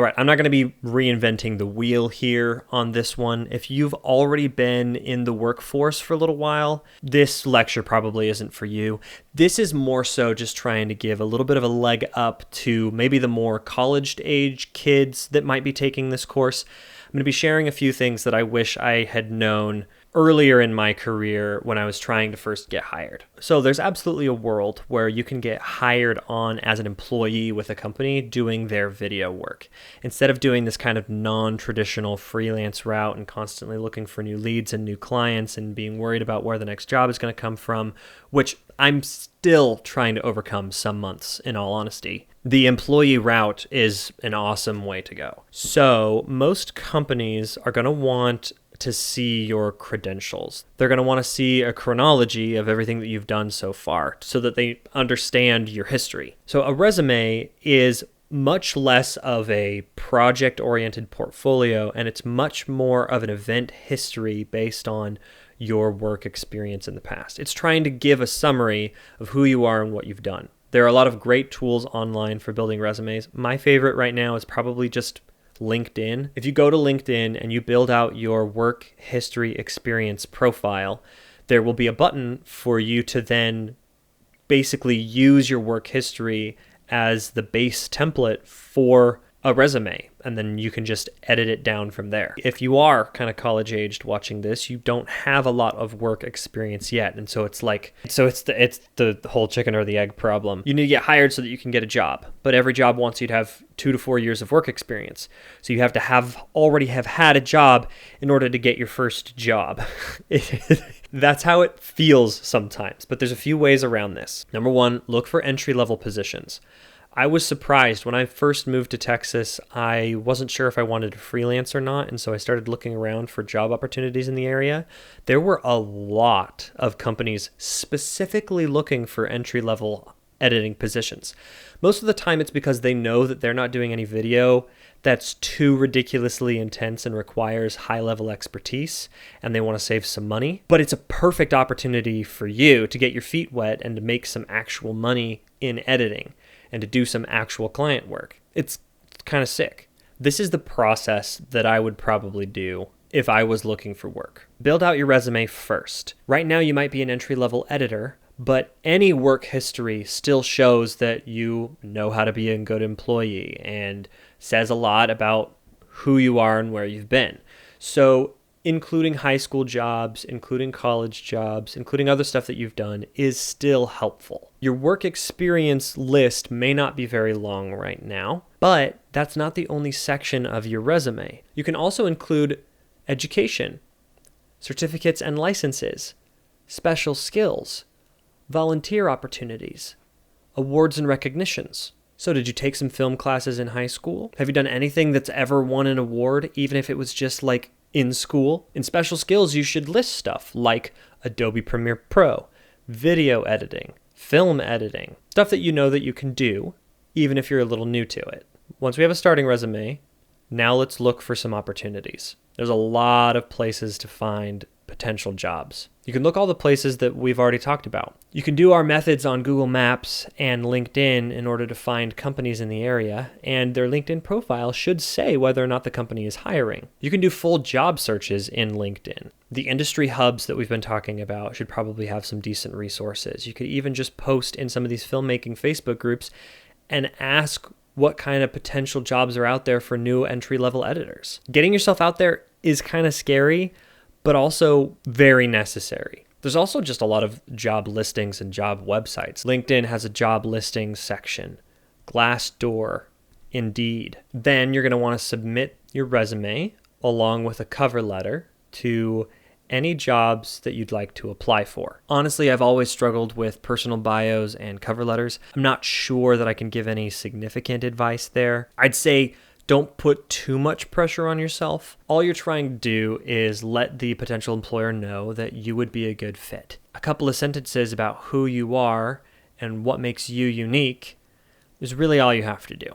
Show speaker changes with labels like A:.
A: right, I'm not going to be reinventing the wheel here on this one. If you've already been in the workforce for a little while, this lecture probably isn't for you. This is more so just trying to give a little bit of a leg up to maybe the more college-age kids that might be taking this course. I'm going to be sharing a few things that I wish I had known earlier in my career when I was trying to first get hired. So there's absolutely a world where you can get hired on as an employee with a company doing their video work. Instead of doing this kind of non-traditional freelance route and constantly looking for new leads and new clients and being worried about where the next job is going to come from, which I'm still trying to overcome some months, in all honesty. The employee route is an awesome way to go. So most companies are going to want to see your credentials. They're going to want to see a chronology of everything that you've done so far so that they understand your history. So a resume is much less of a project-oriented portfolio, and it's much more of an event history based on your work experience in the past. It's trying to give a summary of who you are and what you've done. There are a lot of great tools online for building resumes. My favorite right now is probably just LinkedIn. If you go to LinkedIn and you build out your work history experience profile, there will be a button for you to then basically use your work history as the base template for a resume, and then you can just edit it down from there. If you are kind of college aged watching this, you don't have a lot of work experience yet, and so it's the whole chicken or the egg problem. You need to get hired so that you can get a job, but every job wants you to have 2 to 4 years of work experience. So you have to already have had a job in order to get your first job. That's how it feels sometimes, but there's a few ways around this. Number one, look for entry-level positions. I was surprised when I first moved to Texas. I wasn't sure if I wanted to freelance or not, and so I started looking around for job opportunities in the area. There were a lot of companies specifically looking for entry-level editing positions. Most of the time it's because they know that they're not doing any video that's too ridiculously intense and requires high-level expertise, and they want to save some money. But it's a perfect opportunity for you to get your feet wet and to make some actual money in editing and to do some actual client work. It's kind of sick. This is the process that I would probably do if I was looking for work. Build out your resume first. Right now you might be an entry-level editor, but any work history still shows that you know how to be a good employee and says a lot about who you are and where you've been. So including high school jobs, including college jobs, including other stuff that you've done is still helpful. Your work experience list may not be very long right now, but that's not the only section of your resume. You can also include education, certificates and licenses, special skills, volunteer opportunities, awards and recognitions. So did you take some film classes in high school? Have you done anything that's ever won an award, even if it was just like in school? In special skills, you should list stuff like Adobe Premiere Pro, video editing, film editing, stuff that you know that you can do, even if you're a little new to it. Once we have a starting resume, now let's look for some opportunities. There's a lot of places to find potential jobs. You can look all the places that we've already talked about. You can do our methods on Google Maps and LinkedIn in order to find companies in the area, and their LinkedIn profile should say whether or not the company is hiring. You can do full job searches in LinkedIn. The industry hubs that we've been talking about should probably have some decent resources. You could even just post in some of these filmmaking Facebook groups and ask what kind of potential jobs are out there for new entry-level editors. Getting yourself out there is kind of scary, but also very necessary. There's also just a lot of job listings and job websites. LinkedIn has a job listings section, Glassdoor, Indeed. Then you're going to want to submit your resume along with a cover letter to any jobs that you'd like to apply for. Honestly, I've always struggled with personal bios and cover letters. I'm not sure that I can give any significant advice there. I'd say don't put too much pressure on yourself. All you're trying to do is let the potential employer know that you would be a good fit. A couple of sentences about who you are and what makes you unique is really all you have to do.